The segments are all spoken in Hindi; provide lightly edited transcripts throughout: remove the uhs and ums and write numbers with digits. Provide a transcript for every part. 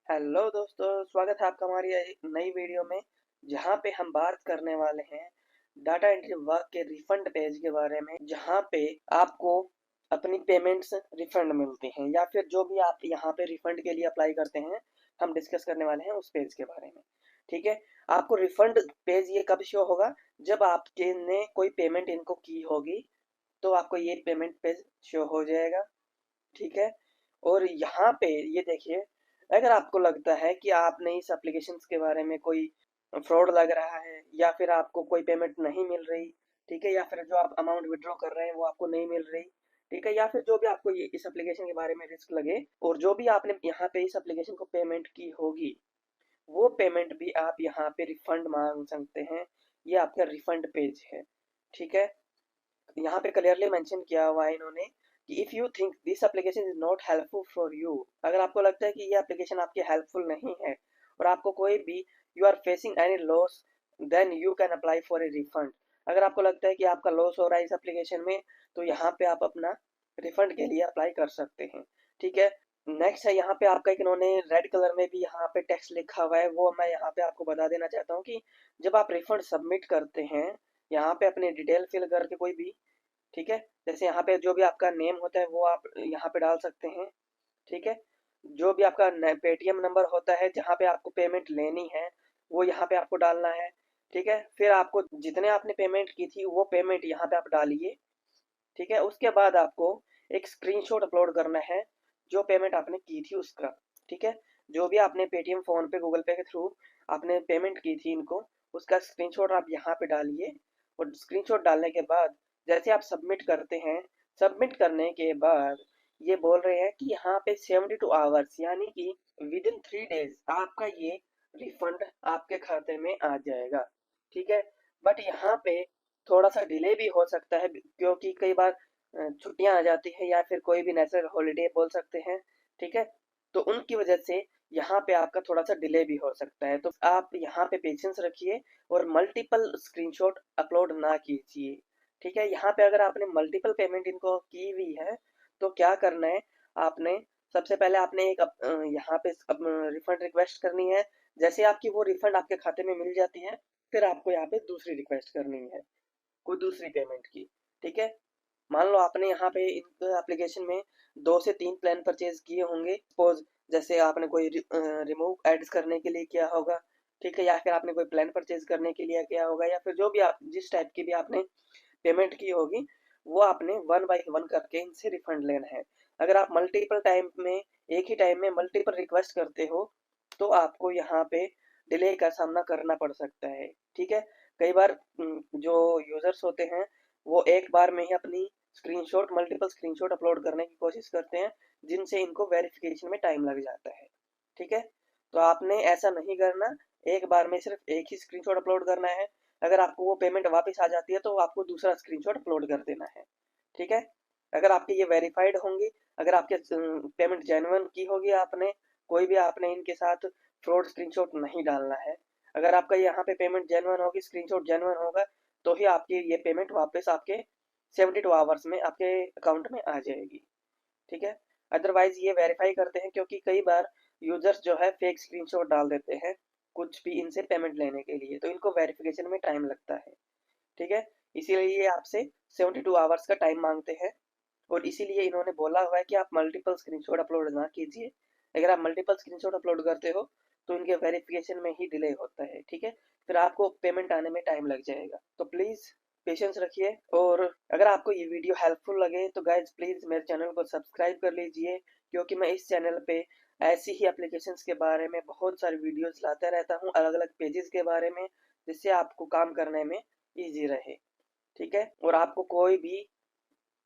हेलो दोस्तों, स्वागत है आपका हमारी नई वीडियो में। जहां पे हम बात करने वाले हैं डाटा एंट्री वर्क के रिफंड पेज के बारे में, जहां पे आपको अपनी पेमेंट्स रिफंड मिलती हैं या फिर जो भी आप यहां पे रिफंड के लिए अप्लाई करते हैं, हम डिस्कस करने वाले हैं उस पेज के बारे में। ठीक है, आपको रिफंड पेज ये कब शो होगा? जब आपके ने कोई पेमेंट इनको की होगी तो आपको ये पेमेंट पेज शो हो जाएगा। ठीक है, और यहाँ पे ये देखिए, अगर आपको लगता है कि आपने इस एप्लीकेशन के बारे में कोई फ्रॉड लग रहा है या फिर आपको कोई पेमेंट नहीं मिल रही, ठीक है, या फिर जो आप अमाउंट विड्रॉ कर रहे हैं वो आपको नहीं मिल रही, ठीक है, या फिर जो भी आपको ये इस एप्लीकेशन के बारे में रिस्क लगे और जो भी आपने यहाँ पे इस एप्लीकेशन को पेमेंट की होगी, वो पेमेंट भी आप यहाँ पे रिफंड मांग सकते हैं। ये आपका रिफंड पेज है। ठीक है, यहाँ पे क्लियरली मेंशन किया हुआ है इन्होंने कि if you think this application is not helpful for you, अगर आपको लगता है कि ये एप्लीकेशन आपके हेल्पफुल नहीं है और आपको कोई भी you are facing any loss, then you can apply for a refund. अगर आपको लगता है कि आपका लॉस हो रहा है इस एप्लीकेशन में, तो यहाँ पे आप अपना रिफंड के लिए अप्लाई कर सकते हैं। ठीक है, नेक्स्ट है यहाँ पे आपका एक इन्होंने रेड कलर में भी यहाँ पे टेक्स्ट लिखा हुआ है, वो मैं यहाँ पे आपको बता देना चाहता हूँ कि जब आप रिफंड सबमिट करते हैं, यहाँ पे अपनी डिटेल फिल करके कोई भी, ठीक है, जैसे यहाँ पे जो भी आपका नेम होता है वो आप यहाँ पे डाल सकते हैं। ठीक है, जो भी आपका पेटीएम नंबर होता है जहाँ पे आपको पेमेंट लेनी है वो यहाँ पे आपको डालना है। ठीक है, फिर आपको जितने आपने पेमेंट की थी वो पेमेंट यहाँ पे आप डालिए। ठीक है, उसके बाद आपको एक स्क्रीनशॉट अपलोड करना है जो पेमेंट आपने की थी उसका। ठीक है, जो भी आपने पेटीएम, फोन पे, गूगल पे के थ्रू आपने पेमेंट की थी इनको, उसका स्क्रीनशॉट आप यहाँ पे डालिए। और स्क्रीनशॉट डालने के बाद जैसे आप सबमिट करते हैं, सबमिट करने के बाद ये बोल रहे हैं कि यहाँ पे 72 आवर्स यानी कि विद इन 3 डेज आपका ये रिफंड आपके खाते में आ जाएगा। ठीक है, बट यहाँ पे थोड़ा सा डिले भी हो सकता है क्योंकि कई बार छुट्टियां आ जाती है या फिर कोई भी नेशनल हॉलीडे बोल सकते हैं। ठीक है, तो उनकी वजह से यहाँ पे आपका थोड़ा सा डिले भी हो सकता है, तो आप यहाँ पे पेशेंस रखिए और मल्टीपल स्क्रीनशॉट अपलोड ना कीजिए। ठीक है, यहाँ पे अगर आपने मल्टीपल पेमेंट इनको की हुई है तो क्या करना है, आपने सबसे पहले आपने एक यहाँ पे रिफंड रिक्वेस्ट करनी है। जैसे आपकी वो रिफंड आपके खाते में मिल जाती है, फिर आपको यहाँ पे दूसरी रिक्वेस्ट करनी है कोई दूसरी पेमेंट की। ठीक है, मान लो आपने यहाँ पे इन एप्लीकेशन में 2 से 3 प्लान परचेज किए होंगे, सपोज जैसे आपने कोई रिमूव एड्स करने के लिए किया होगा, ठीक है, या फिर आपने कोई प्लान परचेज करने के लिए किया होगा, या फिर जो भी आप जिस टाइप की भी आपने पेमेंट की होगी वो आपने वन बाई वन करके इनसे रिफंड लेना है। अगर आप मल्टीपल टाइम में, एक ही टाइम में मल्टीपल रिक्वेस्ट करते हो तो आपको यहाँ पे डिले का सामना करना पड़ सकता है। ठीक है, कई बार जो यूजर्स होते हैं वो एक बार में ही अपनी स्क्रीनशॉट, मल्टीपल स्क्रीनशॉट अपलोड करने की कोशिश करते हैं, जिनसे इनको वेरिफिकेशन में टाइम लग जाता है। ठीक है, तो आपने ऐसा नहीं करना, एक बार में सिर्फ एक ही स्क्रीनशॉट अपलोड करना है। अगर आपको वो पेमेंट वापस आ जाती है तो आपको दूसरा स्क्रीनशॉट अपलोड कर देना है। ठीक है, अगर आपके ये वेरीफाइड होंगी, अगर आपके पेमेंट जेन्युइन की होगी, आपने कोई भी आपने इनके साथ फ्रॉड स्क्रीनशॉट नहीं डालना है। अगर आपका यहाँ पे पेमेंट जेन्युइन होगी, स्क्रीनशॉट जेन्युइन होगा, तो ही आपकी ये पेमेंट वापस आपके 72 आवर्स में आपके अकाउंट में आ जाएगी। ठीक है, अदरवाइज ये वेरीफाई करते हैं क्योंकि कई बार यूजर्स जो है फेक स्क्रीनशॉट डाल देते हैं कुछ भी इनसे पेमेंट लेने के लिए, तो इनको वेरिफिकेशन में टाइम लगता है। ठीक है, इसीलिए ये आपसे 72 आवर्स का टाइम मांगते हैं और इसीलिए इन्होंने बोला हुआ है कि आप मल्टीपल स्क्रीनशॉट अपलोड ना कीजिए। अगर आप मल्टीपल स्क्रीनशॉट अपलोड करते हो तो इनके वेरिफिकेशन में ही डिले होता है। ठीक है, फिर आपको पेमेंट आने में टाइम लग जाएगा, तो प्लीज़ पेशेंस रखिए। और अगर आपको ये वीडियो हेल्पफुल लगे तो गाइज प्लीज़ मेरे चैनल को सब्सक्राइब कर लीजिए, क्योंकि मैं इस चैनल पे ऐसी ही एप्लीकेशंस के बारे में बहुत सारी वीडियोस लाता रहता हूँ, अलग अलग पेजेस के बारे में, जिससे आपको काम करने में ईजी रहे। ठीक है, और आपको कोई भी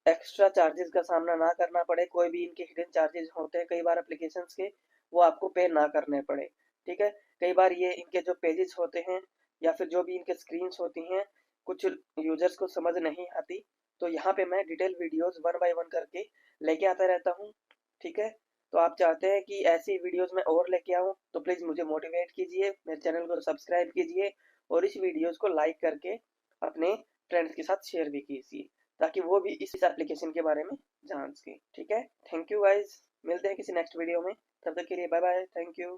एक्स्ट्रा चार्जेस का सामना ना करना पड़े, कोई भी इनके हिडन चार्जेस होते हैं कई बार एप्लीकेशंस के, वो आपको पे ना करने पड़े। ठीक है, कई बार ये इनके जो पेजेस होते हैं या फिर जो भी इनके स्क्रीन्स होती हैं कुछ यूजर्स को समझ नहीं आती, तो यहाँ पे मैं detail videos one by one करके लेके आता रहता हूँ। ठीक है, तो आप चाहते हैं कि ऐसी वीडियोस मैं और लेके आऊँ तो प्लीज़ मुझे मोटिवेट कीजिए, मेरे चैनल को सब्सक्राइब कीजिए और इस वीडियोस को लाइक करके अपने फ्रेंड्स के साथ शेयर भी कीजिए, ताकि वो भी इस एप्लीकेशन के बारे में जान सके। ठीक है, थैंक यू गाइज, मिलते हैं किसी नेक्स्ट वीडियो में, तब तक के लिए बाय बाय, थैंक यू।